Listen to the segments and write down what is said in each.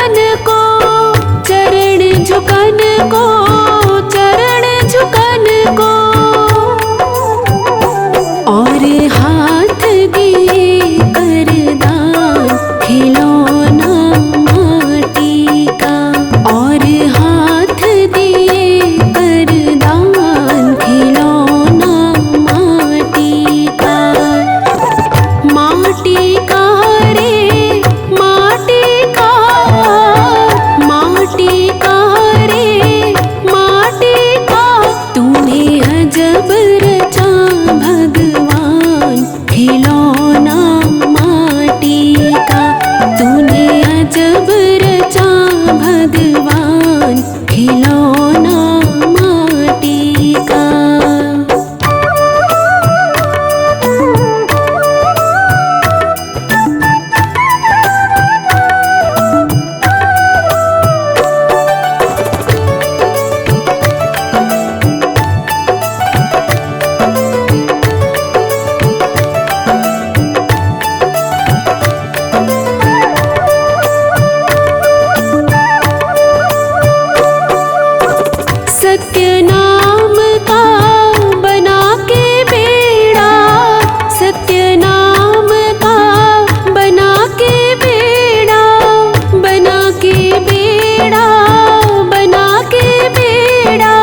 झुकन को, चरण झुकन को, चरण झुकन को। और हाथ दिए करदान खिलौना माटी का, और हाथ दिए करदान खिलौना माटी का। माटी का रे माटी का, माटी का रे माटी का। तूने अजब रचा भगवान खिलौना माटी का, तूने अजब रचा भगवान खिलौना माटी का। सत्य नाम का बना के बेड़ा, सत्य नाम का बना के बेड़ा, बना के बेड़ा, बना के बेड़ा।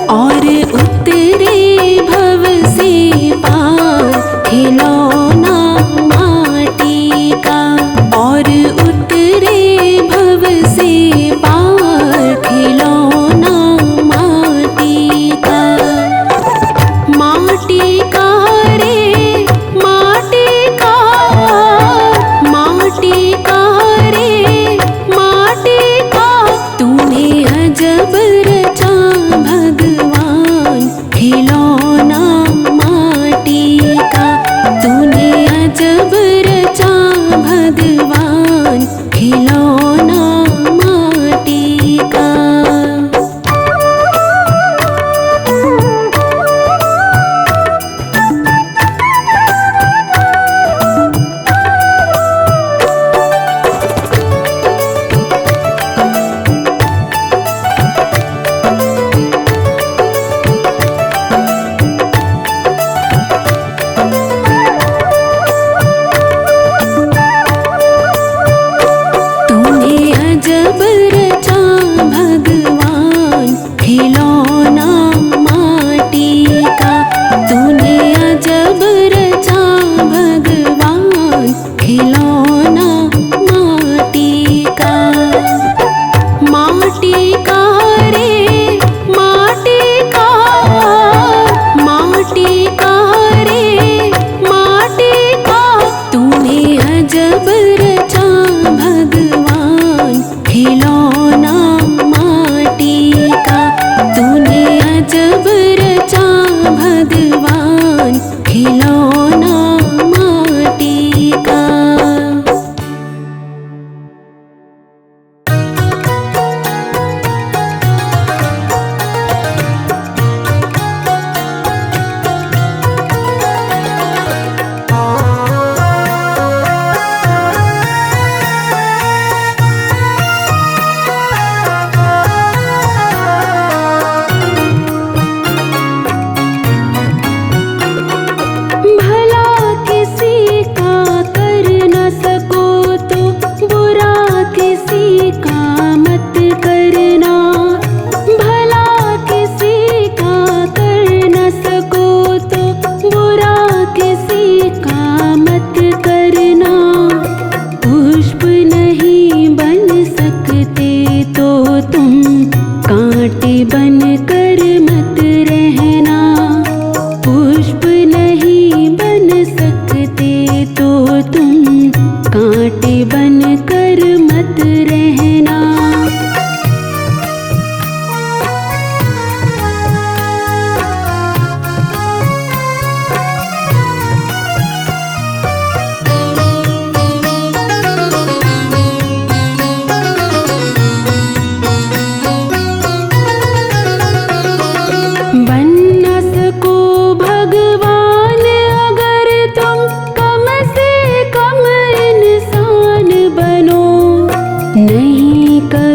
और उतरे भव से पार खिलौना माटी का, और उतरे भव से पार खिलौना माटी का। माटी का रे माटी का, माटी का रे माटी का। तूने अजब रचा भगवान खिलौना माटी का, तूने अजब रचा भगवान खिलौना माटी का। तूने अजब रचा भगवान खिलौना माटी का, तूने अजब रचा भगवान खिलौना माटी का। माटी का रे माटी का, माटी का रे माटी का। तूने अजब रचा भगवान खिलौना माटी का, तूने अजब रचा भगवान खिलौना माटी का।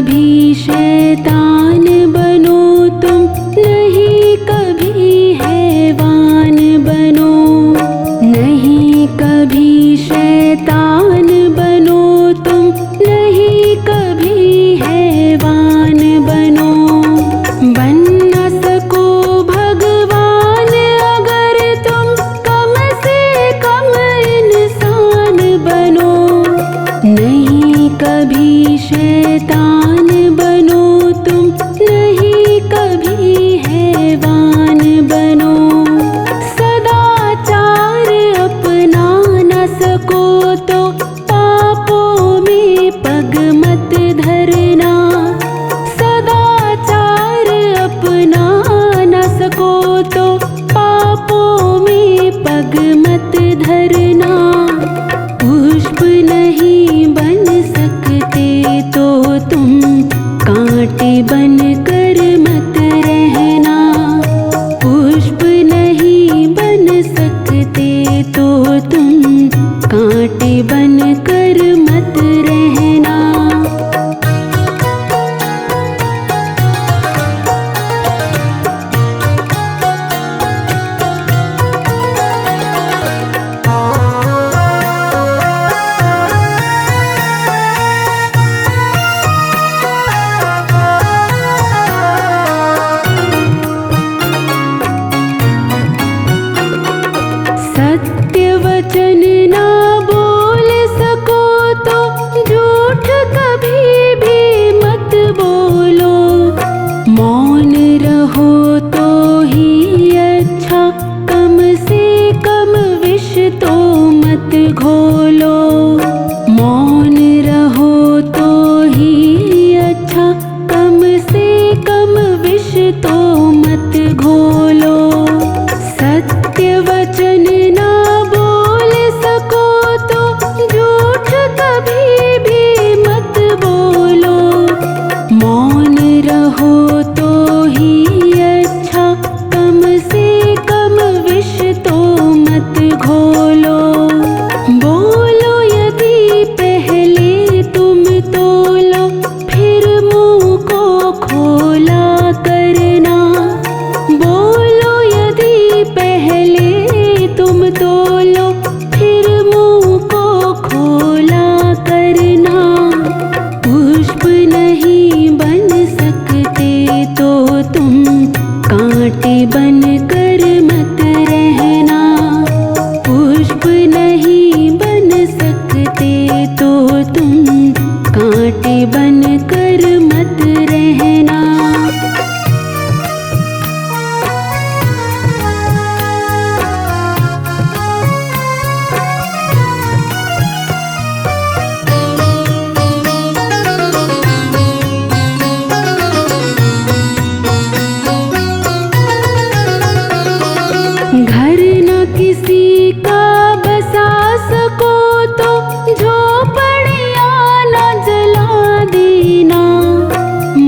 कभी शैतान बनो तुम, नहीं कभी हैवान बनो। नहीं कभी शैतान बनो तुम, नहीं कभी हैवान बनो। बन न सको भगवान अगर तुम, कम से कम इंसान बनो। नहीं कभी शैतान बनो तुम, नहीं कभी हैवान बनो। सदाचार अपना न सको तो पापों में पग मत धरना। सदाचार अपना न सको तो पापों में पग मत धरना। पुष्प नहीं बन सकते तो तुम कांटे बन कर मत रहना। पुष्प नहीं बन सकते तो तुम कांटे बन कर मत रहना। सत्य वचन ना बोल सको तो झूठ कभी भी मत बोलो। मौन रहो तो ही अच्छा, कम से कम विष तो मत घोलो। मौन रहो तो ही अच्छा, कम से कम विष तो मत घोलो। सत्य वचन ना बोल सको तो झूठ कभी भी मत बोलो। मौन रहो तो ही अच्छा, कम से कम विष तो मत घोलो। बोलो यदि पहले तुम तोलो, फिर मुंह को खोला करना। बोलो यदि पहले तुम तोलो, फिर मुंह को खोला करना। पुष्प नहीं बन सकते तो तुम कांटे बन कर मत रहना। पुष्प नहीं बन सकते तो तुम कांटे बन कर मत रहना। घर न किसी का बसा सको तो झोपड़ियाँ न जला देना।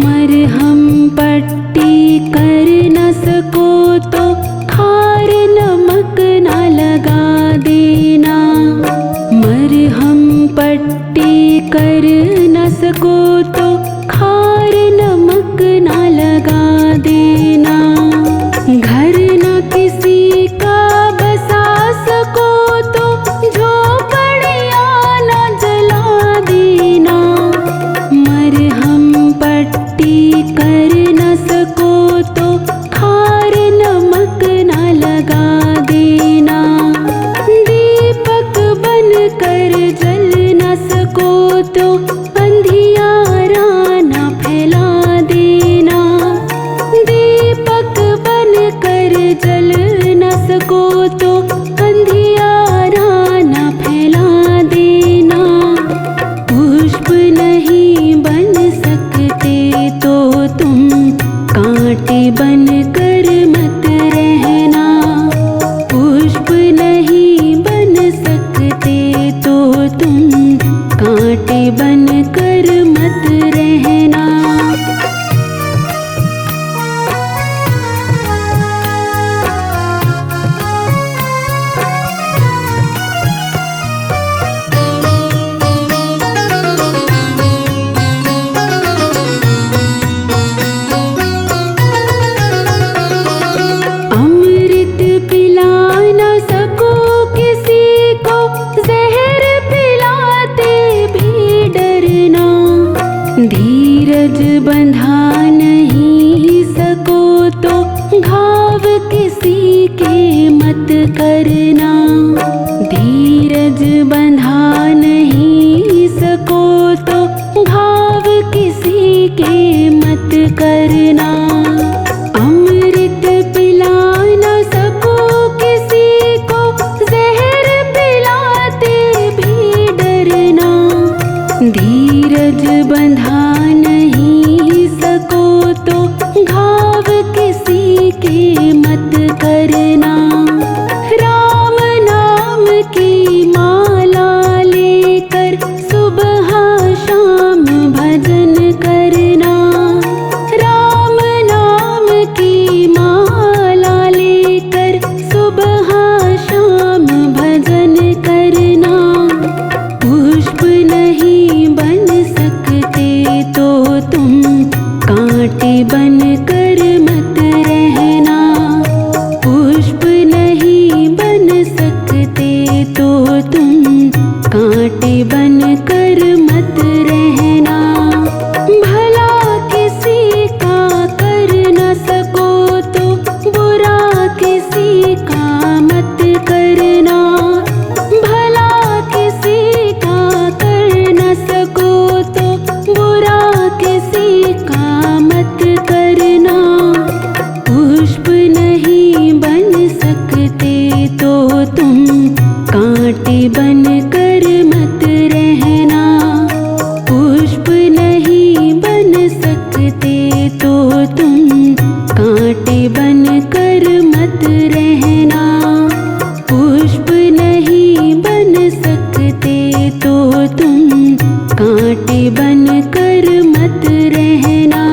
मरहम पट्टी कर न सको तो खार नमक न लगा देना। मरहम पट्टी कर न सको तो खार नमक न लगा देना। घर न किसी का बसा सको तो झोपड़ियाँ न जला देना। मरहम पट्टी कर न सको तो खार नमक न लगा देना। दीपक बन कर जल न सको तो अंधियारा धीरज बंधा नहीं सको तो घाव किसी के मत करना। धीरज बंधा नहीं सको तो घाव किसी के मत करना। अमृत पिला न सको किसी को, जहर पिलाते भी डरना। धीरज बंधा नहीं सको तो घाव किसी के मत करना। राम नाम की माला लेकर सुबह शाम भजन करना। राम नाम की माला लेकर सुबह शाम भजन करना। पुष्प नहीं बन सकते तो तुम कांटे बन कर मत रहना। पुष्प नहीं बन सकते तो तुम कांटे बन कर मत रहना। भला किसी का कर न सको तो बुरा किसी का मत करना। भला किसी का कर न सको तो बुरा किसी का मत करना। पुष्प नहीं बन सकते तो तुम कांटे बन कर मत रहना। पुष्प नहीं बन सकते तो तुम कांटे बन कर मत रहना। पुष्प नहीं बन सकते तो तुम कांटे बन कर मत रहना।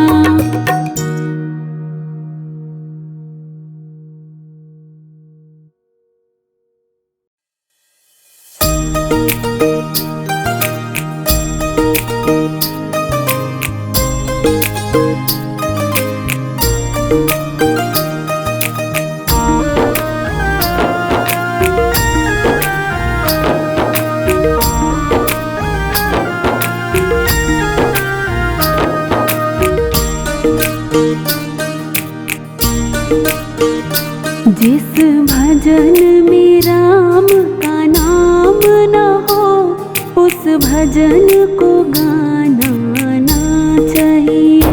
जिस भजन में राम का नाम न हो, उस भजन को गाना ना चाहिए।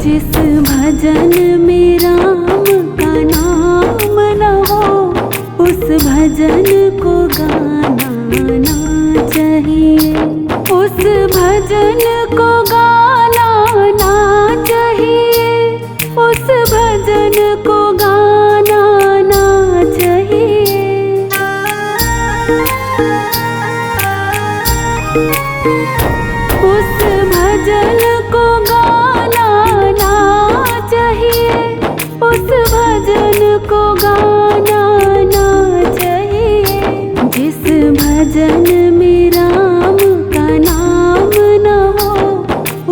जिस भजन में राम का नाम न हो, उस भजन को गाना ना चाहिए। उस भजन को गाना ना चाहिए। उस भजन को गाना ना चाहिए। उस भजन को गाना ना चाहिए। उस भजन को गाना ना चाहिए। जिस भजन में राम का नाम न हो,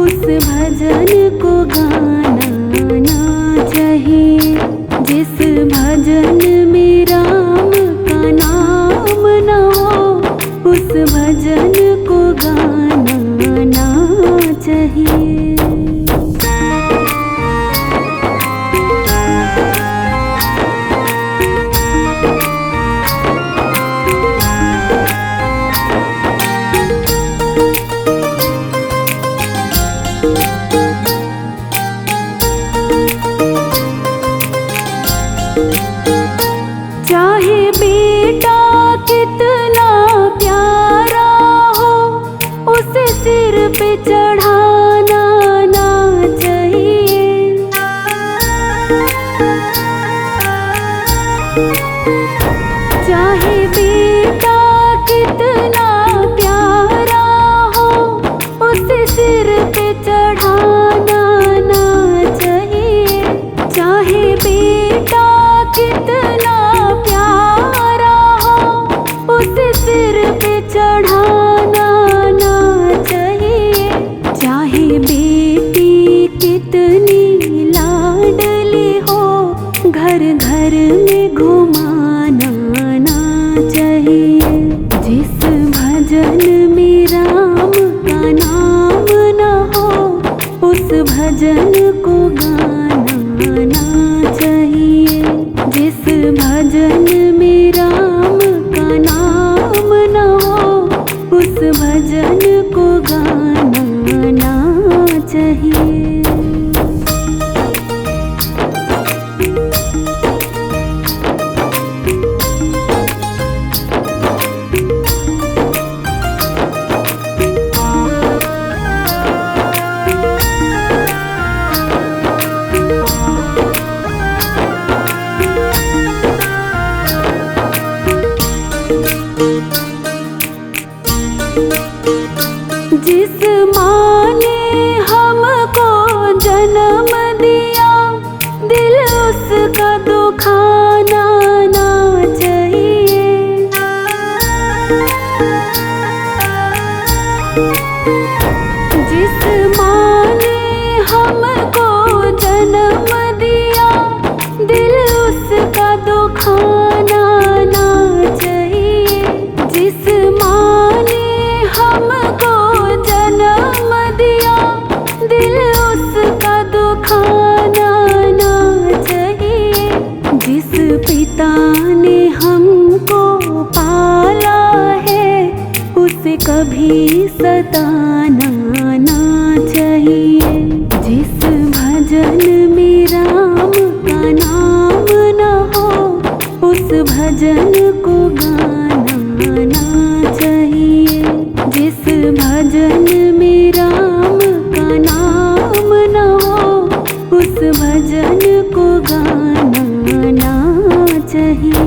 उस भजन को गाना ना चाहिए। जिस भजन में राम का नाम न हो, उस भजन को गाना ना चाहिए। चाहे बेटा कितना प्यारा हो, उसे सिर पे चढ़ाना ना चाहिए। चाहे बेटा कितना प्यारा हो, उसे सिर पे चढ़ाना ना चाहिए। चाहे बेटा कितना प्यारा हो, उसे सिर पे चढ़ाना ना चाहिए। चाहे भजन को गाना चाहिए। जिस भजन में राम का नाम न हो, उस भजन को गाना चाहिए। जिस माँ ने हमको जन्म दिया, दिल उसका दुखाना ना चाहिए। जिस माँ ने हमको जन्म दिया, दिल उसका दुखाना ना चाहिए। जिस माँ ने हमको जन्म दिया, दिल उसका दुखाना ना चाहिए। जिस पिता ने हमको पाला है, उसे कभी सताना ना चाहिए। जिस भजन में राम का नाम न हो, उस भजन को गाना चाहिए। जिस भजन में राम का नाम न हो, उस भजन को गाना चाहिए।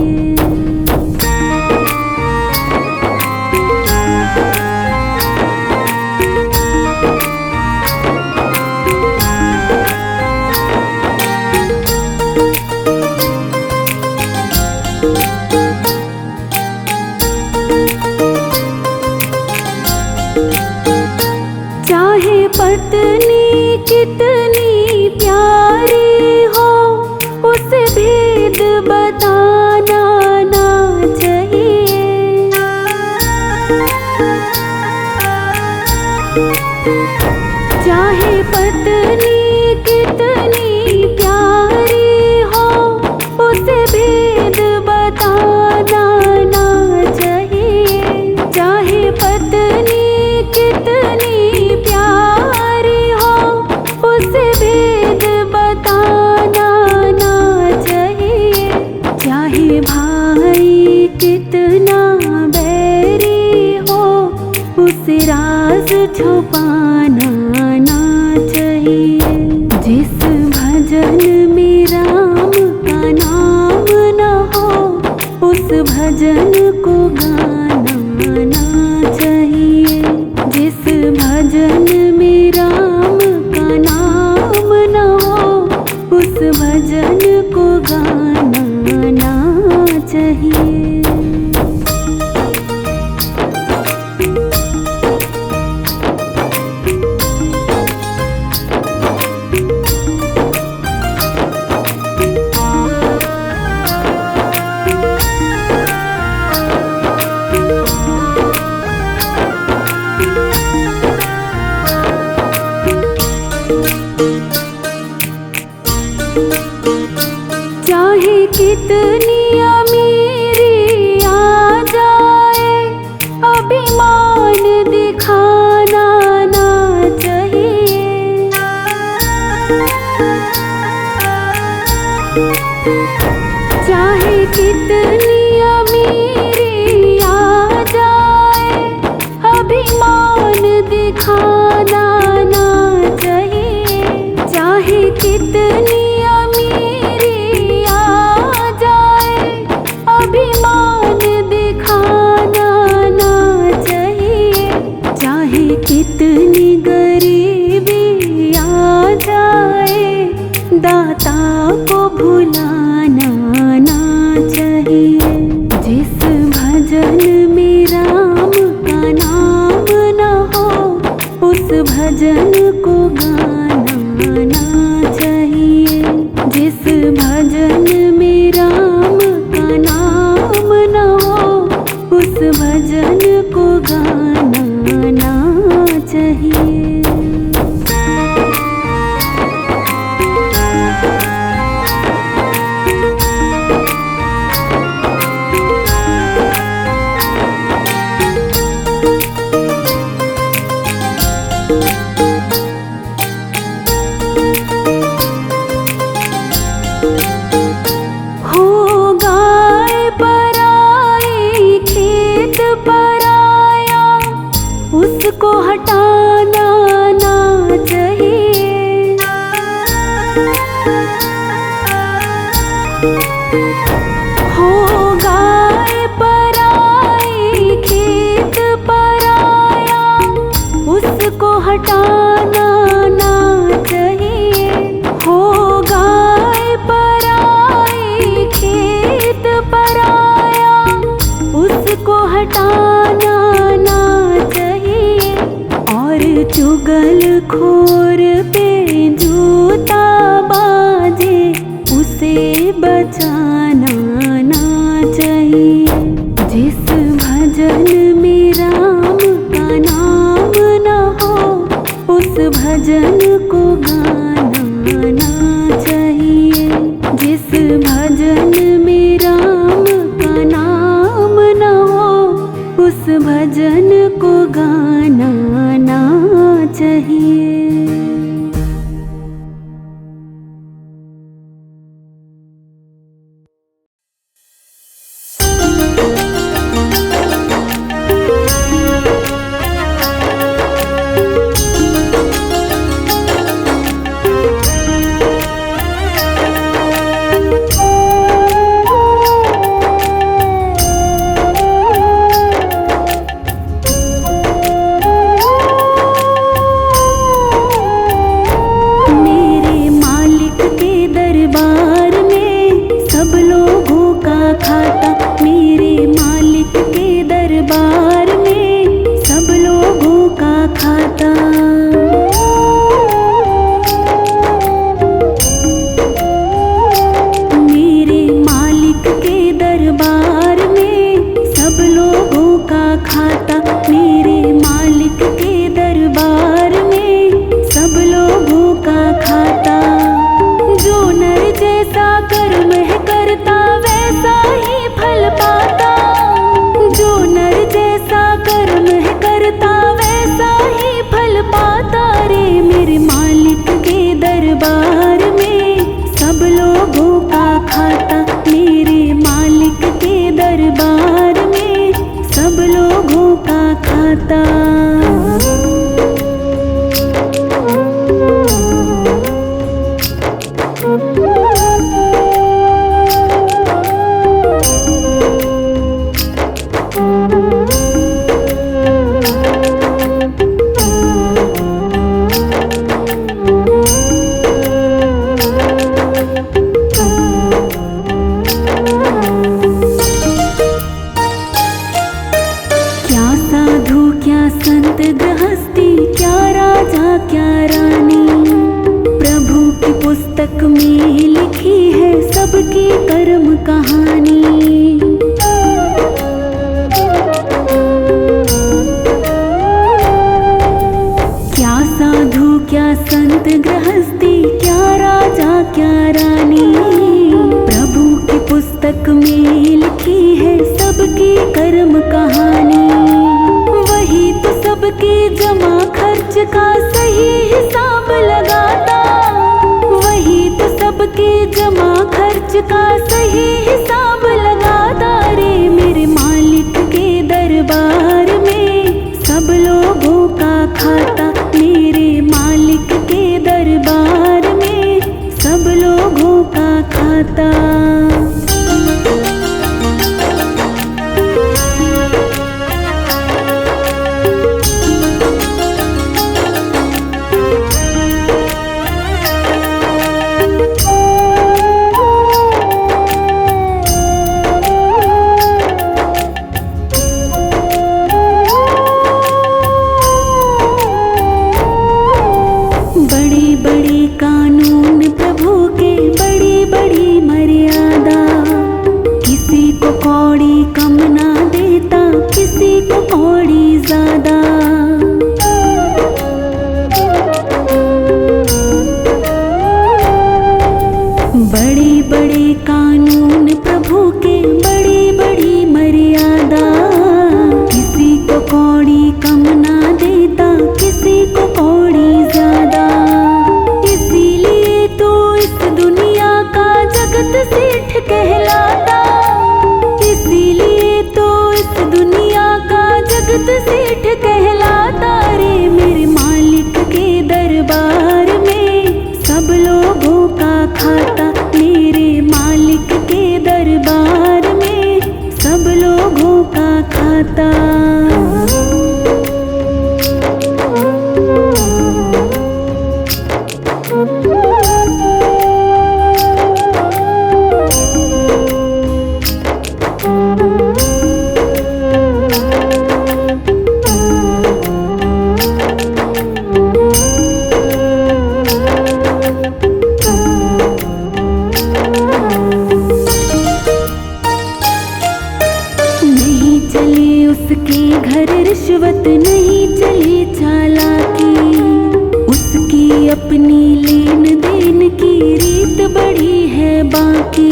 चाहे पत्नी कितनी प्यारी हो, उसे भेद बताना ना चाहिए। चाहे पत्नी कितनी प्यारी हो, उसे भेद बताना ना चाहिए। चाहे पत्नी कितनी प्यारी हो, उसे भेद बताना ना चाहिए। चाहे भाई कितना बैरी हो, उसे राज छुपाना ना चाहिए। जिस भजन में राम का नाम न हो, उस भजन को गाना चाहिए। जिस भजन में राम का नाम न हो, उस भजन को गाना चाहिए। चाहे कितनी अमीरी आ जाए, अभिमान दिखाना ना चाहिए। चाहे कितनी अमीरी आ जाए, अभिमान दिखाना ना चाहिए। चाहे कितनी अमीरी आ जाए, अभिमान दिखाना ना चाहिए। चाहे कितनी गरीबी आ जाए, दाता को भुलाना ना चाहिए। जिस भजन में राम का नाम न हो, उस भजन को गाना चाहिए। जिस भजन में राम का नाम न हो, उस भजन को गाना चाहिए। उसको हटाना ना चाहिए। हो गाय पराई खेत पराया, उसको हटाना ना चाहिए। हो गाय पराई खेत पराया, उसको हटाना ना चाहिए। और चुगलखोर पे जूता बाजे, उसे बचाना ना चाहिए। जिस भजन में राम का नाम न हो, उस भजन को गाना ना चाहिए। जिस भजन में राम का नाम न हो, उस भजन को गाना ना चाहिए। सेठ कह अपनी लेन देन की रीत बड़ी है बाकी।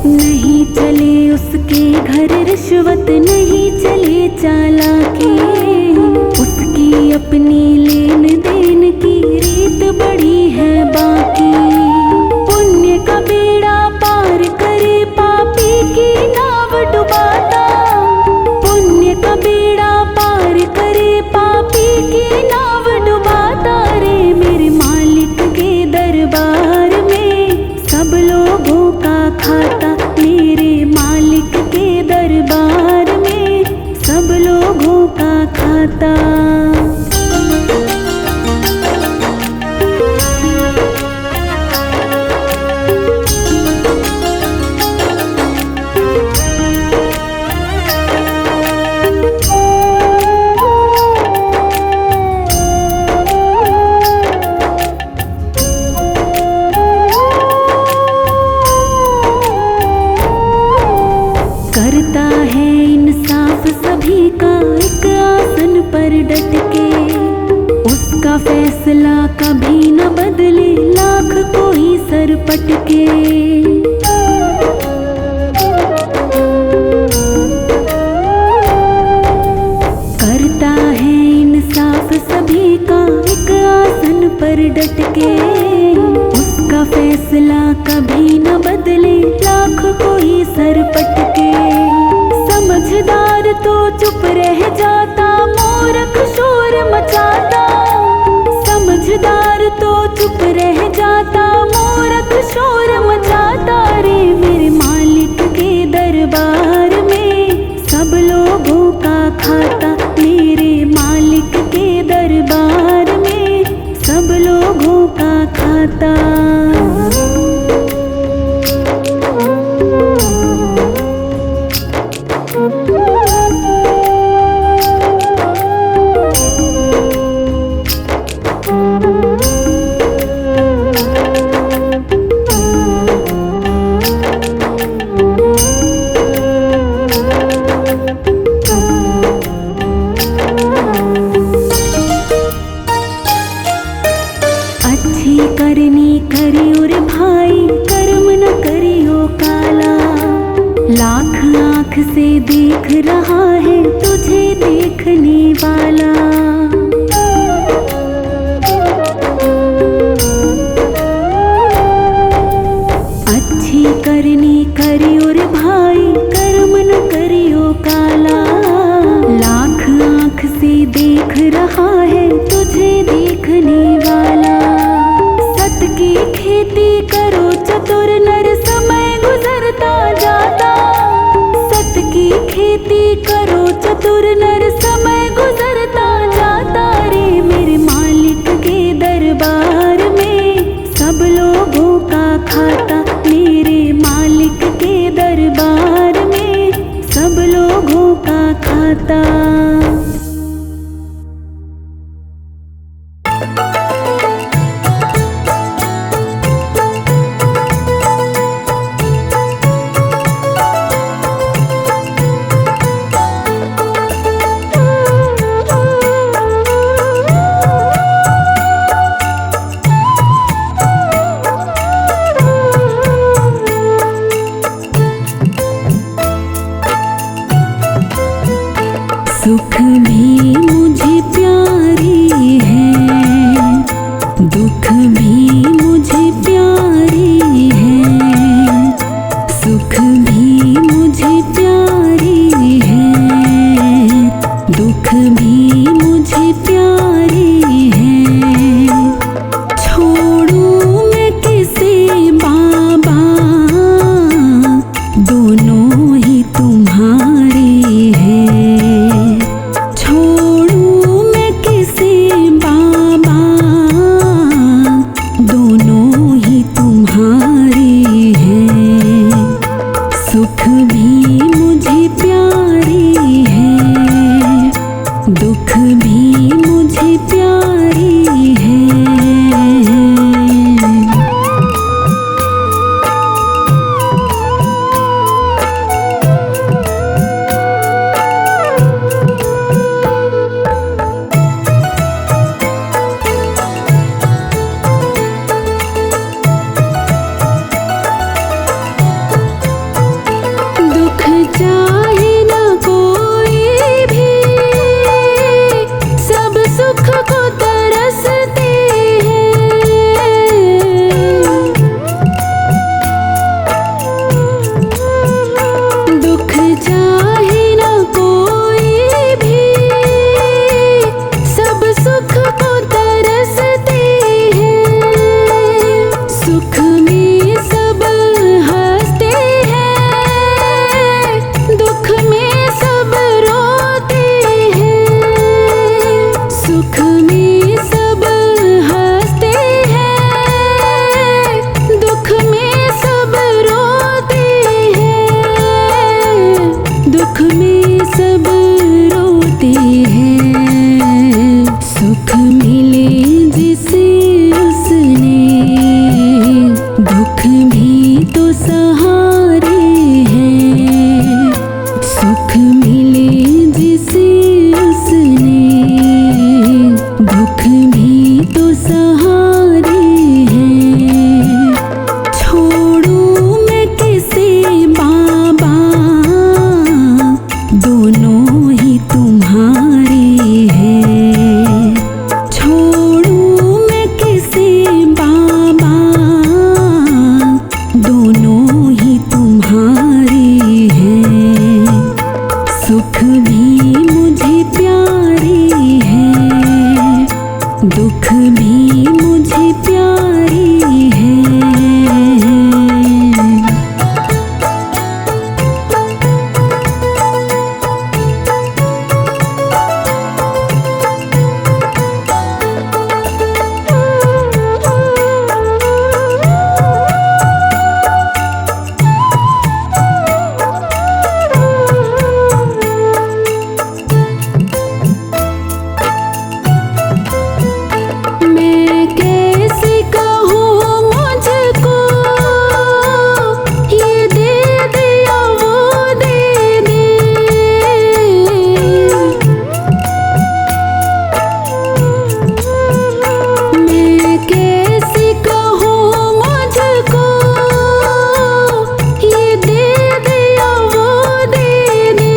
नहीं चले उसके घर रिश्वत, नहीं चले चालाकी, उसकी अपनी लेन देन की रीत बड़ी है बाकी। पुण्य का बेड़ा पार करे पापी की नाव डुबाता, पुण्य का बेड़ा पार करे पापी की नाव डुबाता रे। मेरे मालिक के दरबार में सब लोगों का खाता, मेरे मालिक के दरबार में सब लोगों का खाता। करता है इंसाफ सभी का एक आसन पर डट के, उसका फैसला कभी न बदले लाख कोई सर पटके। करता है इंसाफ सभी का एक आसन पर डट के, उसका फैसला कभी न बदले लाख कोई सर पटके। समझदार तो चुप रह जाता, मूर्ख शोर मचाता, समझदार तो चुप रह जाता, मूर्ख शोर मचाता रे। मेरे मालिक के दरबार में सब लोगों का खाता, मेरे मालिक के दरबार में सब लोगों का खाता। अच्छी करनी करियो रे भाई, कर्म न करियो काला, लाख आँख से देख रहा है तुझे देखने वाला। अच्छी करनी करियो रे भाई, कर्म न करियो काला, लाख आँख से देख रहा है तुझे देखने वाला। सत की खेती करो चतुर नर, समय गुजरता जाता, सत की खेती करो चतुर नर, समय गुजरता जाता रे। मेरे मालिक के दरबार में सब लोगों का खाता, मेरे मालिक के दरबार में सब लोगों का खाता। सुख भी मुझे प्यारी है, दुख भी मुझे प्यारी है, सुख भी मुझे प्यारी है, दुख भी मुझे प्यारी है। छोड़ूं मैं किसे बाबा, दोनों ही तुम्हारे हैं। छोड़ूं दुख में सब रोते हैं, सुख मिले जिसे उसने दुख भी तो सहारे हैं, सुख मिले जिसे उसने दुख भी तो सहारे हैं। छोड़ूं मैं किसे बाबा, दोनों ही तुम्हारे हैं। छोड़ूं मैं किसे बाबा, दोनों ही तुम्हारे हैं। सुख भी मुझे प्यारे हैं, दुख भी मुझे प्यारे हैं। मैं कैसे कहूँ मुझको ये दे दिया वो दे दे, मैं कैसे कहूँ मुझको ये दे दिया वो दे दे।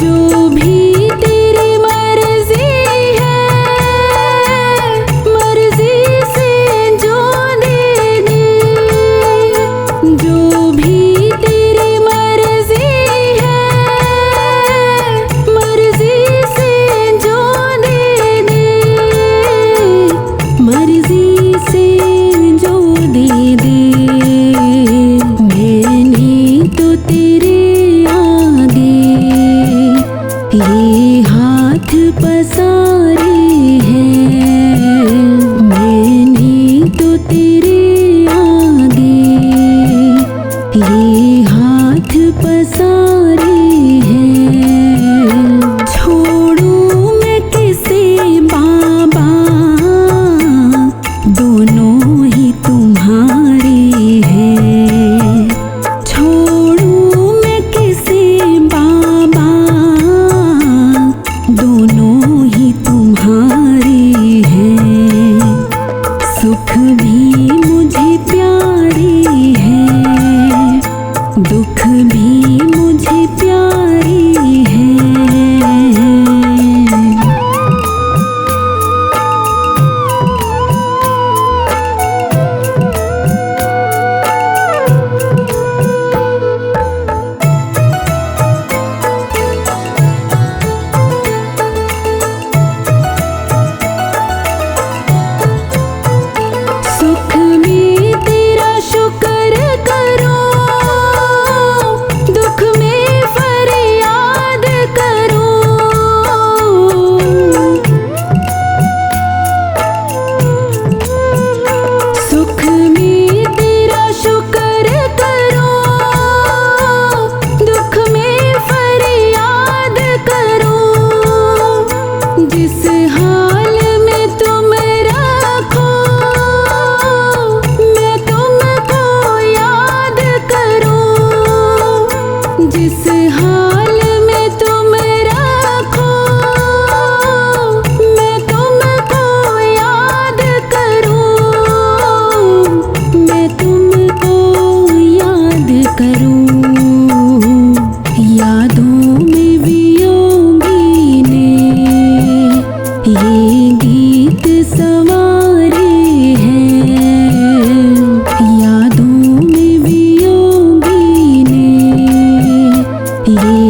जो भी तेरी मर्जी है, मर्जी से जो दे दे। जो भी तेरी मर्जी है, मर्जी से जो दे दे। मर्जी से जो दे दे। मैंने तो तेरे आगे ये हाथ पसारे हैं, मैंने तो तेरे आगे ये हाथ पसारे हैं। छोड़ूं मैं किसे बाबा, दोनों ही तुम्हारे हैं। छोड़ूं मैं किसे बाबा, दोनों ही तुम्हारे हैं। सुख भी मुझे प्यारे हैं, दुख भी मुझे प्यारे हैं। सुख में तेरा शुक्र करो, दुख में फरियाद करो। सुख में तेरा शुक्र करो, दुख में फरियाद करो। जिस हाल में तुम रखो, मैं तुमको याद करूं। जिस हाल में तुम रखो, मैं तुमको याद करूं। मैं तुमको याद करूं। यादों में वियोगी ने ये गीत सवारे हैं। यादों में वियोगी ने ये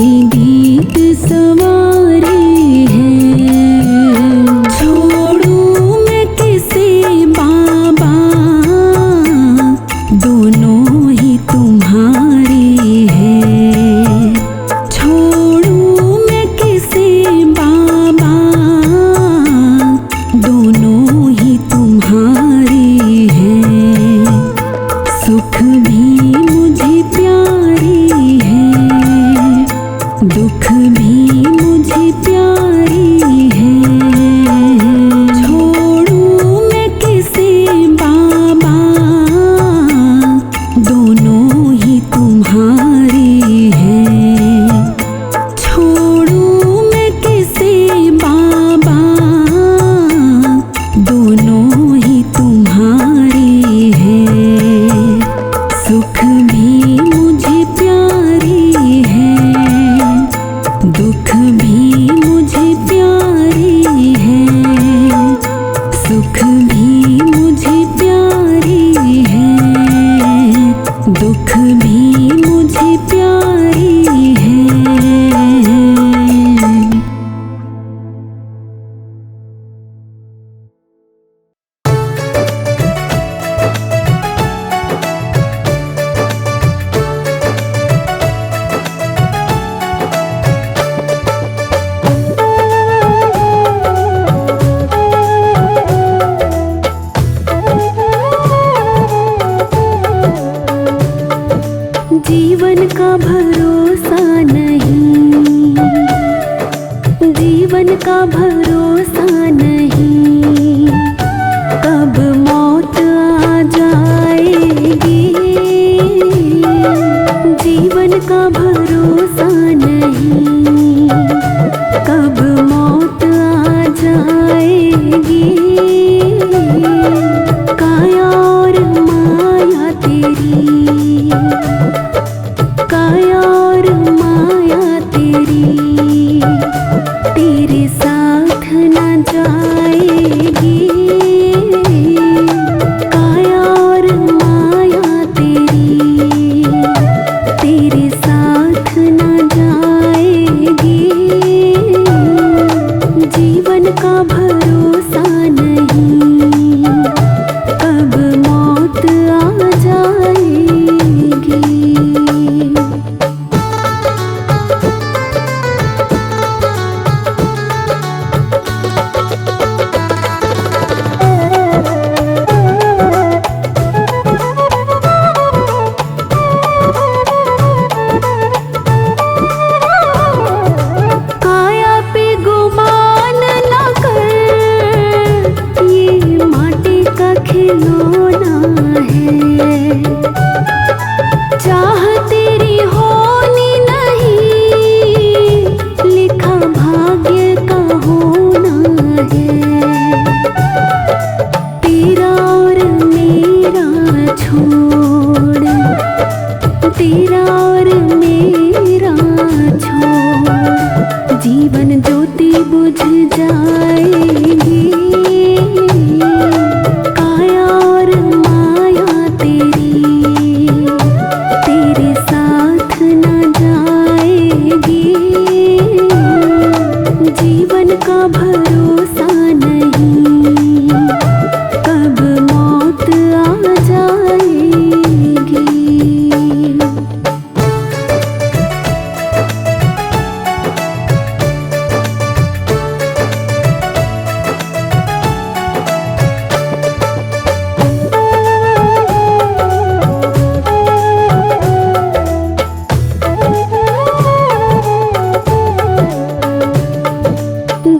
का भरोसा नहीं, जीवन का भरोसा नहीं, कब मौत आ जाएगी। जीवन का भरोसा नहीं, कब मौत आ जाएगी। काया और माया तेरी, काया और माया तेरी, तेरे साथ न जाएगी। काया और माया तेरी, तेरे साथ न जाएगी। जीवन का भरोसा नहीं, कब मौत आ जाएगी। काया पे गुमान ना कर, ये माटी का खिलौना है। चाह तेरी होनी नहीं, लिखा भाग्य का होना है। तेरा और मेरा छोड़, तेरा और मेरा छोड़, जीवन ज्योति बुझ जाएगी। काया और माया तेरी, तेरे साथ न जाएगी। जीवन का भरोसा नहीं, कब मौत आ जाएगी।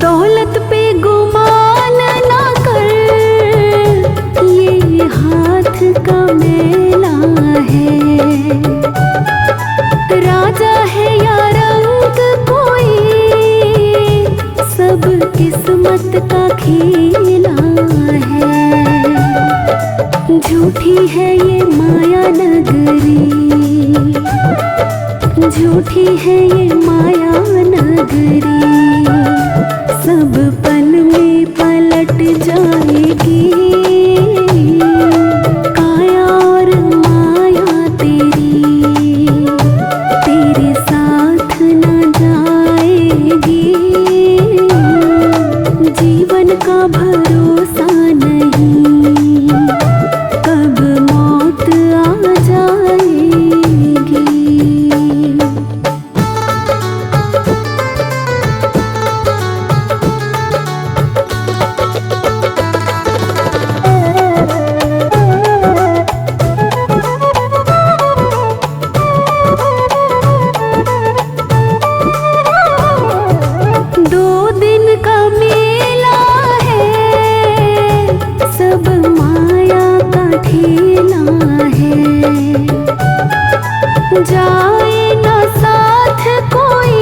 दौलत पे गुमान ना कर, ये हाथ का मेला है। राजा है या रंग कोई, सब किस्मत का खेला है। झूठी है ये माया नगरी, झूठी है ये माया नगरी, सब पल में पलट जाएगी। काया और माया तेरी, तेरे साथ न जाएगी। जीवन का भरोसा नहीं, कब मौत आ जाएगी। दो दिन का मेला है, सब माया का ठेला है। जाए ना साथ कोई,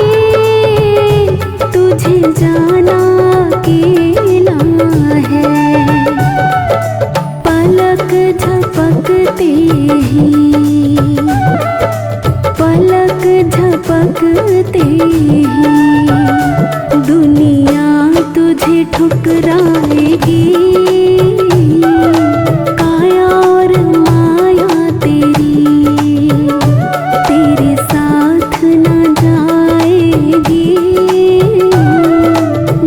तुझे जाना अकेला है। पलक झपकते ही, पलक झपकते ही, दुनिया तुझे ठुकराएगी। काया और माया तेरी, तेरे साथ न जाएगी।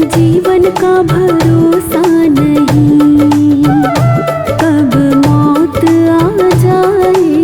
जीवन का भरोसा नहीं, कब मौत आ जाएगी।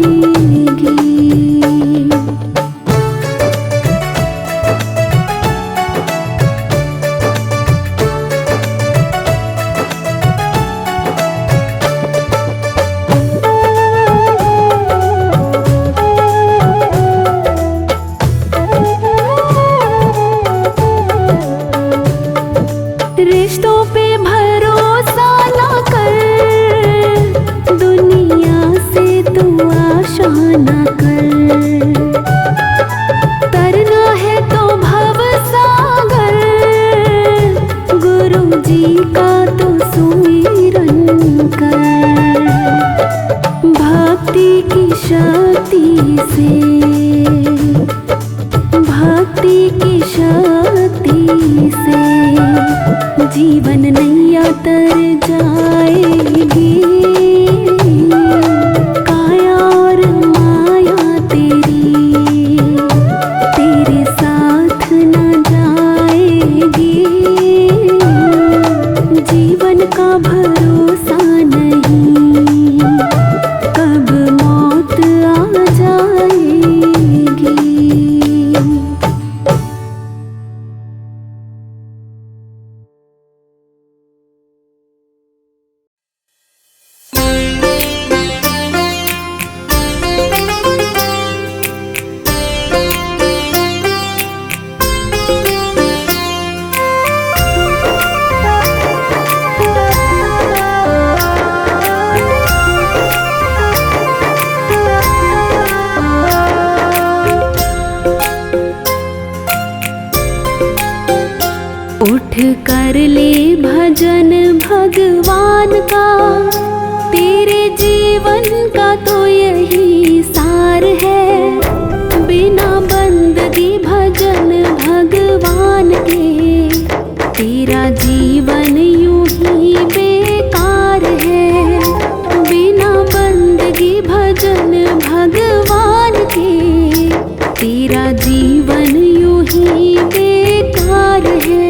से, भक्ति की शक्ति से जीवन नैया तर जाएगी। काया और माया तेरे साथ न जाएगी। जीवन का भरोसा नहीं, कब मौत आ जाएगी। उठ कर ले भजन भगवान का, तेरे जीवन का तो यही सार है। बिना बंदगी भजन भगवान के, तेरा जीवन यूं ही बेकार है। बिना बंदगी भजन भगवान के, तेरा जीवन यूं ही बेकार है।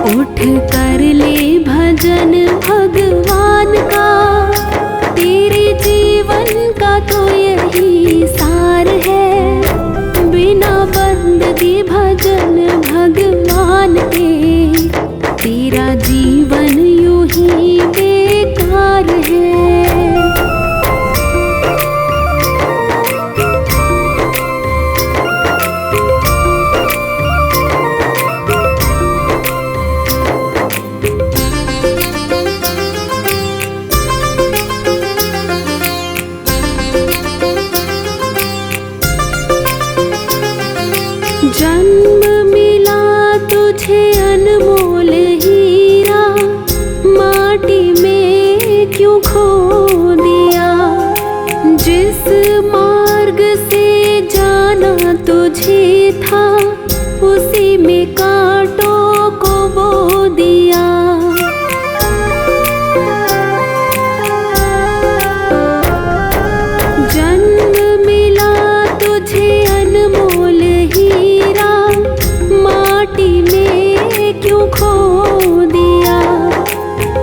उठ कर ले भजन भगवान का, तेरे जीवन का तो यही सार है। बिना बंदगी भजन भगवान के, तेरा जीवन यूं ही बेकार है। जन्म मिला तुझे अनमोल हीरा, माटी में क्यों खो दिया। जिस मार्ग से जाना तुझे था, उसी में कांटों को बो दिया। जन्म मिला तुझे अनमोल हीरा, माटी में क्यों खो दिया।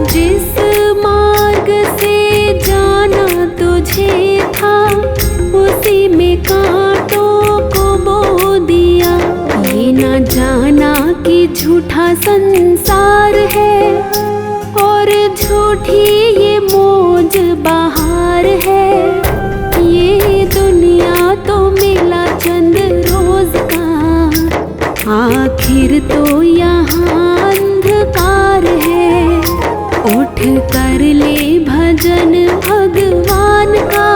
जिस मार्ग से जाना तुझे था, उसी में कांटों को बो दिया। ये ना जाना कि झूठा संसार है, और झूठी ये मौज बहार है। ये दुनिया तो मिला चंद रोज का, आखिर तो यहाँ अंधकार है। उठ कर ले भजन भगवान का,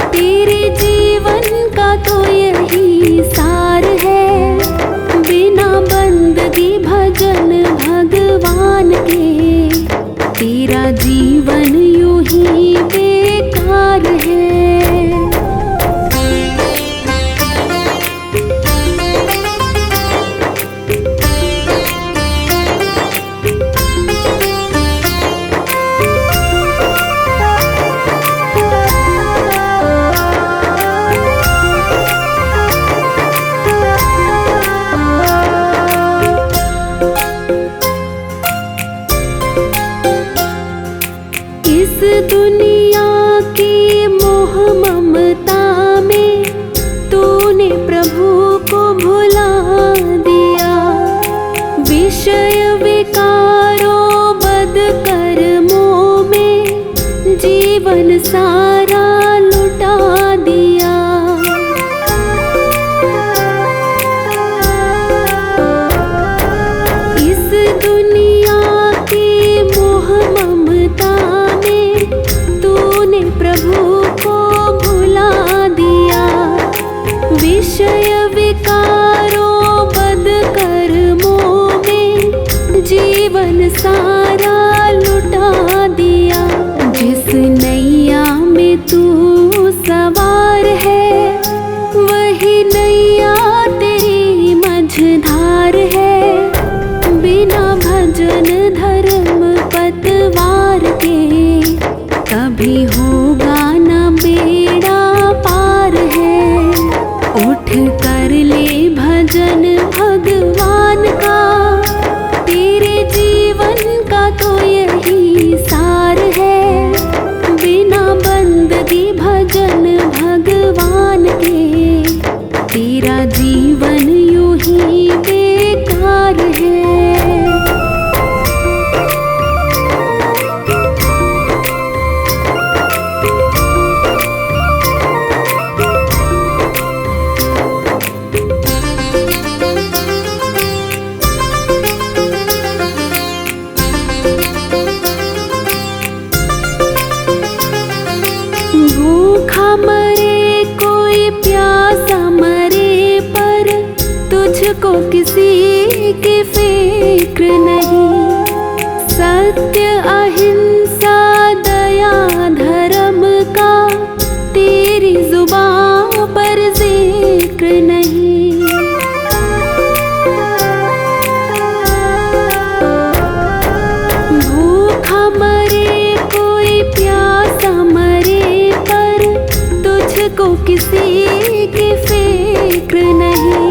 तेरे जीवन का तो यही सार है। बिना बंदगी भजन भगवान के, तेरा जीवन यूं ही बेकार है। भजन भगवान का। तेरे जीवन का तो यही सार है, बिना बंदगी भजन भगवान के तेरा जीवन यूं ही बेकार है। भूखा मरे कोई प्यासा मरे, पर तुझको किसी की फिक्र नहीं। सत्य अहिंसा दया धर्म का तेरी जुबां पर जिक्र नहीं। भूखा मरे कोई प्यासा मरे, पर तुझको किसी की फिक्र नहीं।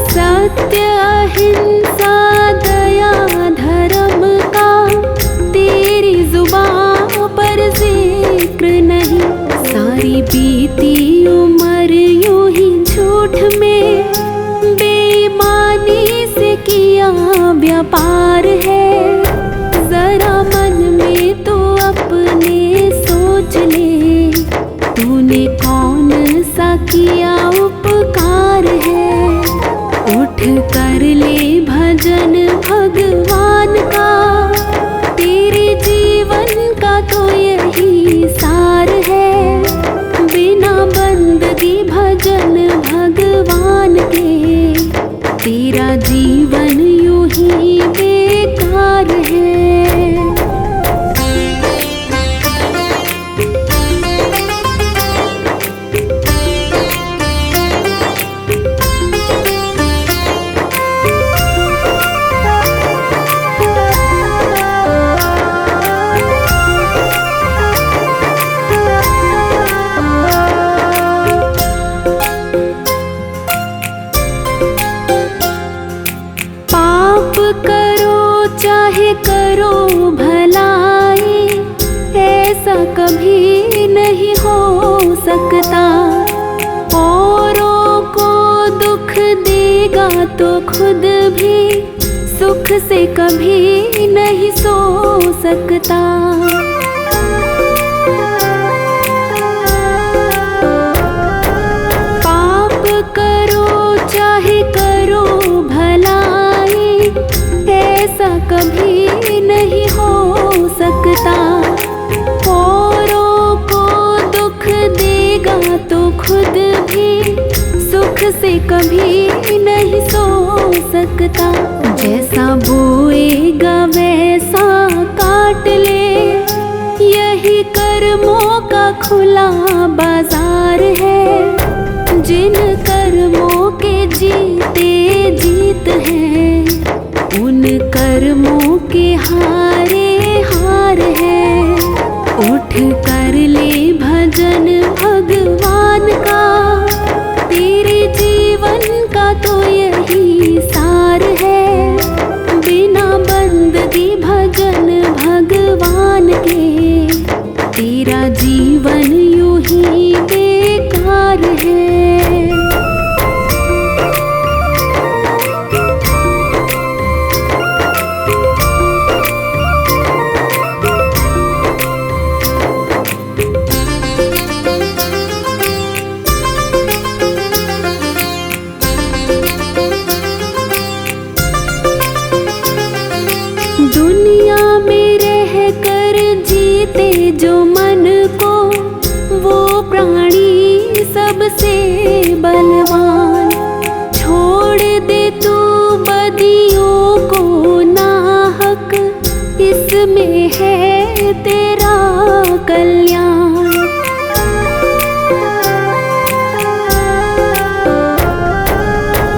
सत्य अहिंसा दया धर्म का तेरी जुबां पर जिक्र नहीं। सारी बीती उम्र यूं ही झूठ में बेईमानी से किया व्यापार है। जरा मन में तो अपने सोच ले, तूने कौन सा किया उपकार है। उठ कर ले भजन भगवान का, तेरे जीवन का तो यही सार है, बिना बंदगी भजन भगवान के तेरा जीवन यूं ही बेकार है। करो चाहे करो भलाई, ऐसा कभी नहीं हो सकता। औरों को दुख देगा तो खुद भी सुख से कभी नहीं सो सकता। पाप करो चाहे करो भलाई, ऐसा कभी नहीं हो सकता। औरों को दुख देगा तो खुद भी सुख से कभी नहीं सो सकता। जैसा बोएगा वैसा काट ले, यही कर्मों का खुला बाजार है। जिन कर्मों के जीते जीत हैं, उन कर्मों के हारे हार है। उठ कर ले भजन भगवान का, तेरे जीवन का तो यही सार है, बिना बंदगी भजन भगवान के तेरा जीवन यूं ही बेकार है। दुनिया में रह कर जीते जो मन को, वो प्राणी सबसे बलवान। छोड़ दे तू बदियों को नाहक, इसमें है तेरा कल्याण।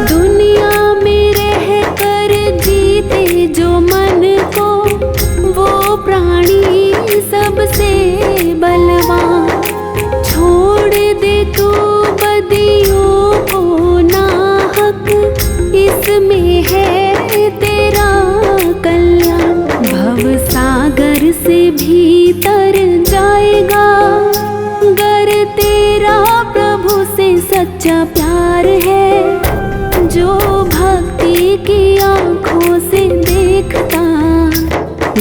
दुनिया में रह कर जीते जो मन को, वो प्राणी सबसे बलवान। छोड़ दे तू बदियों से भीतर जाएगा। गर तेरा प्रभु से सच्चा प्यार है, जो भक्ति की आँखों से देखता,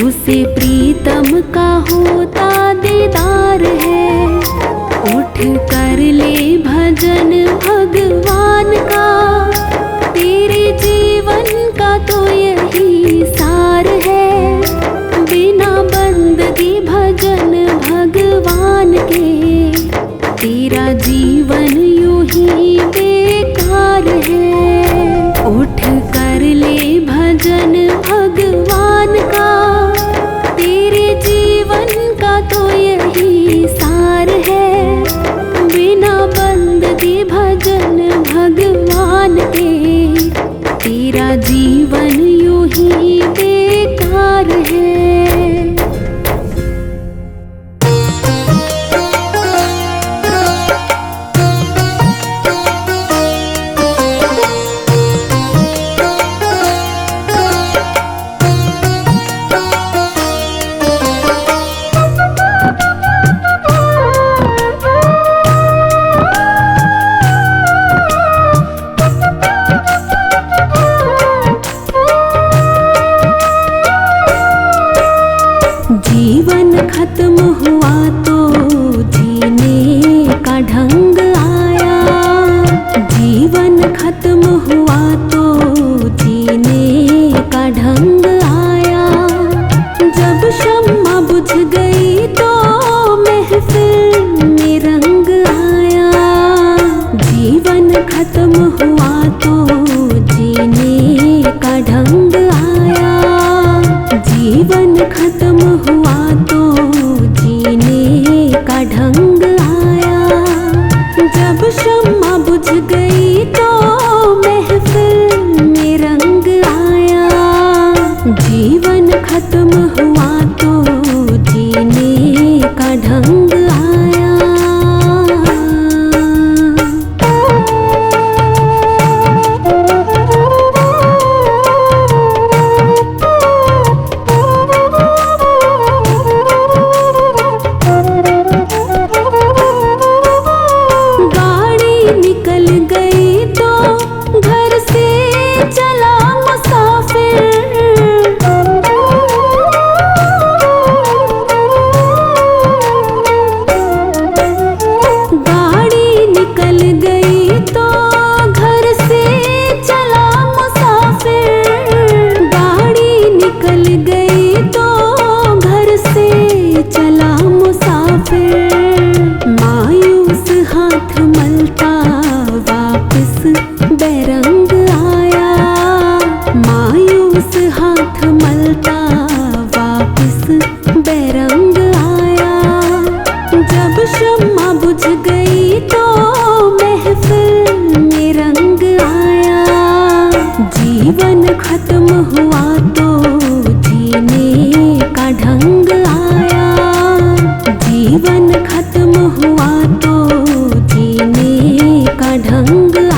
उसे प्रीतम का होता दीदार है। उठ कर ले भजन भगवान का, तेरे जीवन का तो यही सार है। बिना बंदगी भजन भगवान के, तेरा जीवन यूं ही बेकार है। उठ कर ले भजन भगवान का, तेरे जीवन का तो यही सार है। बिना बंदगी भजन भगवान के, तेरा जीवन यूं ही बेकार है। जीवन खत्म हुआ तो जीने का ढंग आया। जीवन खत्म हुआ तो जीने का ढंग आया। जब शम्मा बुझ गई तो महफिल में रंग आया। जीवन खत्म हुआ तो जीने का ढंग आया। जीवन खत्म हुआ तो जीने का ढंग आया। जब शम्मा बुझ गई तो महफिल में रंग आया। जीवन खत्म हुआ तो जीने का ढंग आया। बेरंग आया। मायूस हाथ मलता वापिस बेरंग आया। जब शम्मा बुझ गई तो महफिल में रंग आया। जीवन खत्म हुआ तो जीने का ढंग आया। जीवन खत्म हुआ तो जीने का ढंग आया।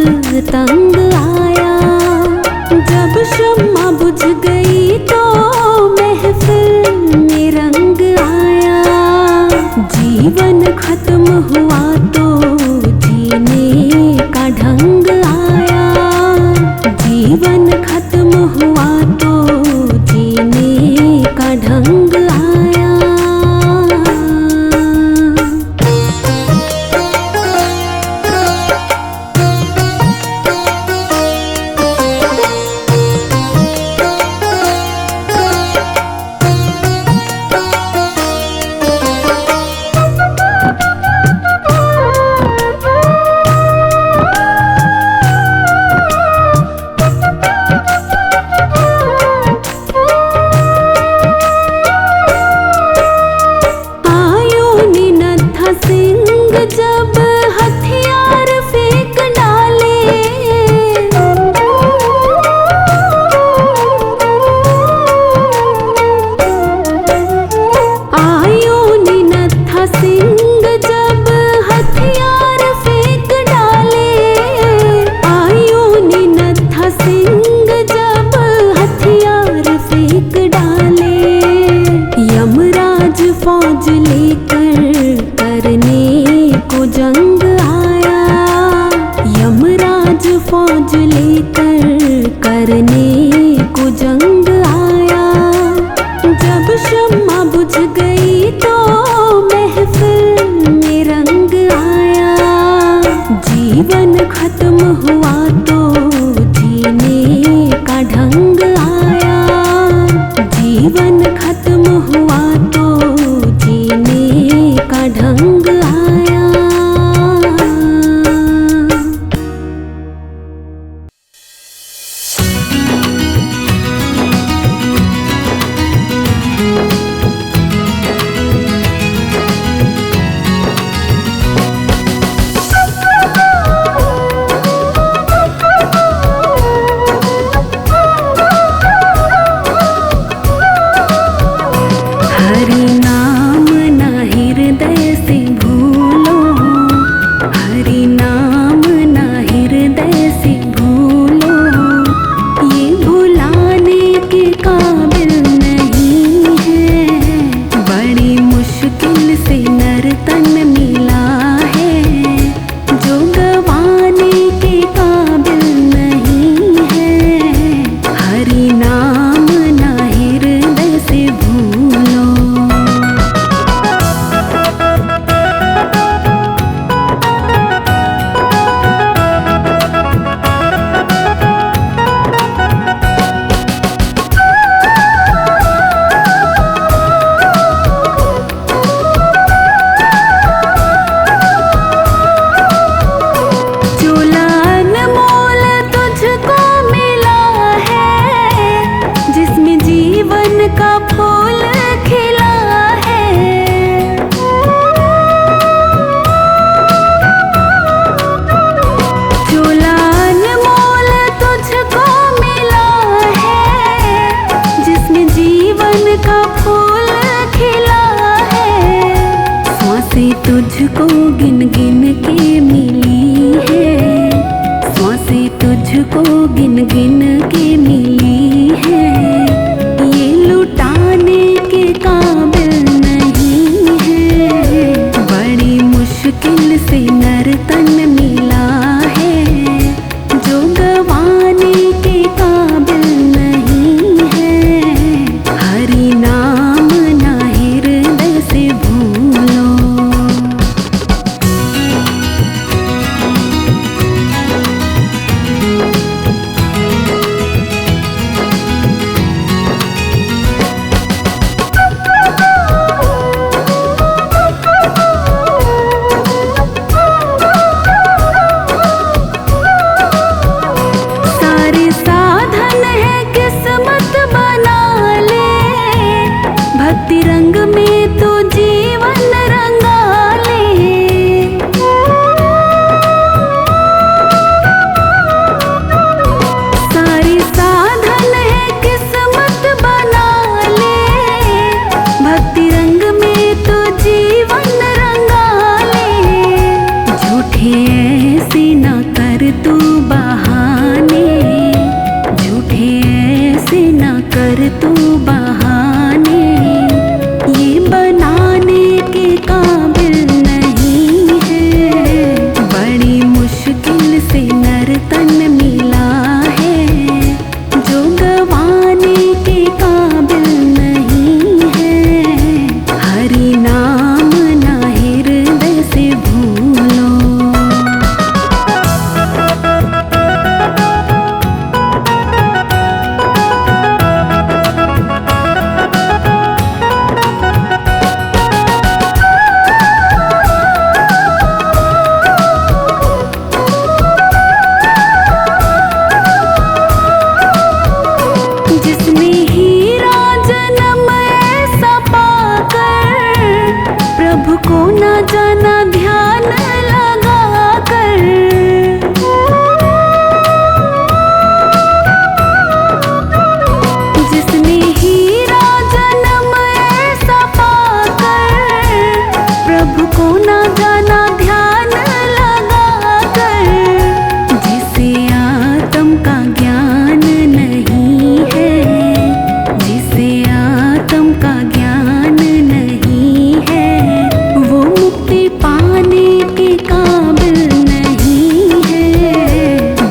तंग आया। जब शम्मा बुझ गई तो महफिल में रंग आया। जीवन खत्म हुआ तो जीने का ढंग आया। जीवन खत्म हुआ तो जीने का ढंग आया। जब हथियार फेंक डाले, आयो नत्था सिंह जब हथियार फेंक डाले। आयो नत्था सिंह जब हथियार फेंक डाले। यमराज फौज लेकर करने को जंग आया। यमराज फौज लेकर करने को जंग आया। जब शम्मा बुझ गई तो महफिल में रंग आया। जीवन खत्म हुआ तो जीने का ढंग आया। जीवन खत्म हुआ तो जीने का ढंग आया। हरि नाम ना हृदय से भूलो। हरि नाम ना हृदय से भूलो। ये भुलाने के काबिल नहीं है। बड़ी मुश्किल से नर तन मिला है। जो गवाने के काबिल नहीं है। हरि नाम ना हृदय से भूलो। का फूल खिला है। चूल्हा अनमोल तुझको मिला है। जिसमें जीवन का फूल खिला है। सांसें तुझको गिन गिन के मिली है। सांसें तुझको गिन गिन के मिली है। लुटाने के काबिल नहीं है। बड़ी मुश्किल से नर तन मिला है। जो गवाने के काबिल नहीं है। हरि नाम ना हृदय से भूलो। बहाने, झूठे ऐसे ना कर तू बहाने, ये बनाने के काबिल नहीं है। बड़ी मुश्किल से नर्तन मिला है, जो गवाने के काबिल नहीं है। हरि नाम ना हृदय से भूलो। जिसने हीरा जन्म ऐसा पाकर, प्रभु को न जाना ध्यान लगा कर। जिसने हीरा जन्म ऐसा पाकर, प्रभु को न जाना ध्यान लगा कर। जिसे आत्म का ज्ञान नहीं है, जिसे आत्म का ज्ञान नहीं है, वो मुक्ति पाने के काबिल नहीं है।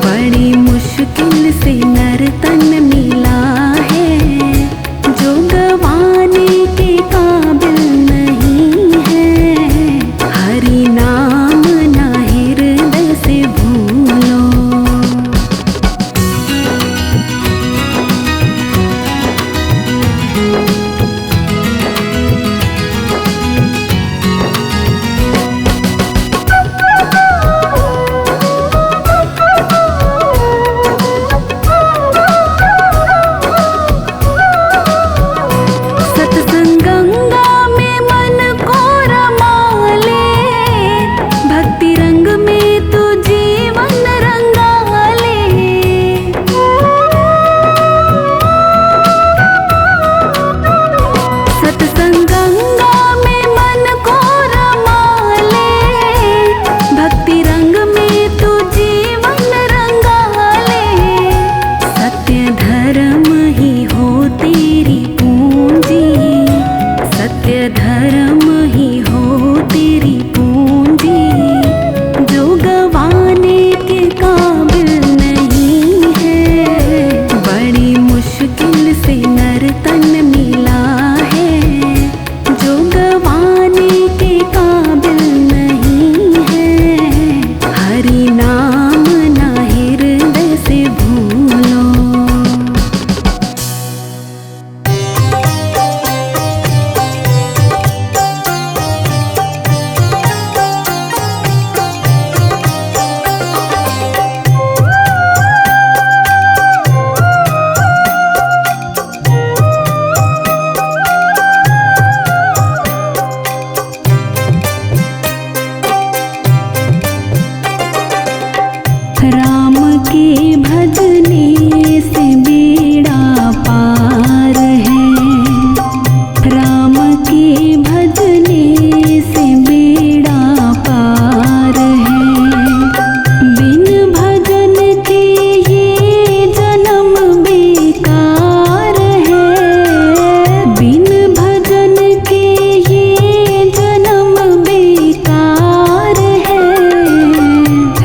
बड़ी मुश्किल से नर्तन मिला है, जो गवाने के काबिल नहीं है। हरि नाम ना हृदय से भूलो। सत्संग गंगा में मन को रमा ले, भक्ति रंग में तू जीवन रंगा ले। सत्संग गंगा में मन को रमा ले, भक्ति रंग में तू जीवन रंगा ले। सत्य धर्म ही हो तेरी पूंजी, सत्य धर्म ही हो तेरी पूंजी, जो गवाने के काबिल नहीं है। बड़ी मुश्किल से नर्तन मिला है, जो गवाने के काबिल नहीं है। हरि नाम ना हृदय से भूलो। राम के भजने से बेड़ा पार है, राम के भजने से बेड़ा पार है। बिन भजन के ये जन्म बेकार है, बिन भजन के ये जन्म बेकार है।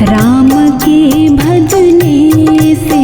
राम के भजने से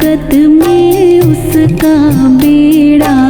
जगत में उसका बेड़ा